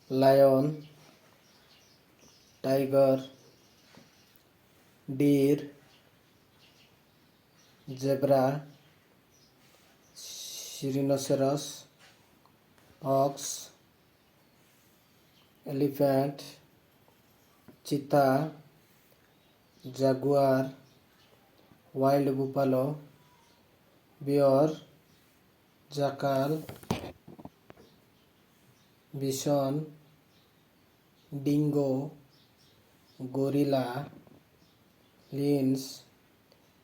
lion, tiger, ডির, zebra, rhinoceros, ox, elephant, cheetah, jaguar, wild buffalo, bear, jackal, bison, dingo, gorilla, lynx,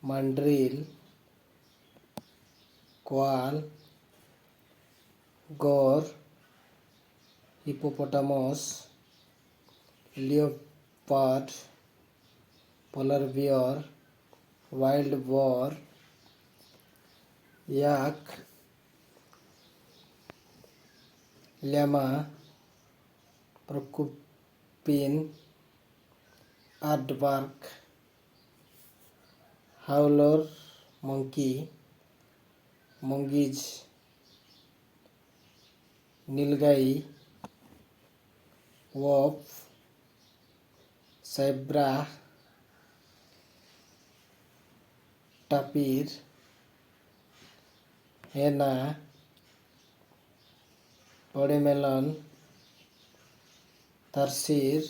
mandrill, কোয়াল, গর, hippopotamus, leopard, পোলার বিয়ার, wild বর, ইয়াক, ল্যামা, porcupine, aardvark, হাউলর মঙ্কি, মঙ্গিজ, nilgai, ওয়ফ, সাইব্রা, টাপির, হেনা, পড়েমেলন, তারসির,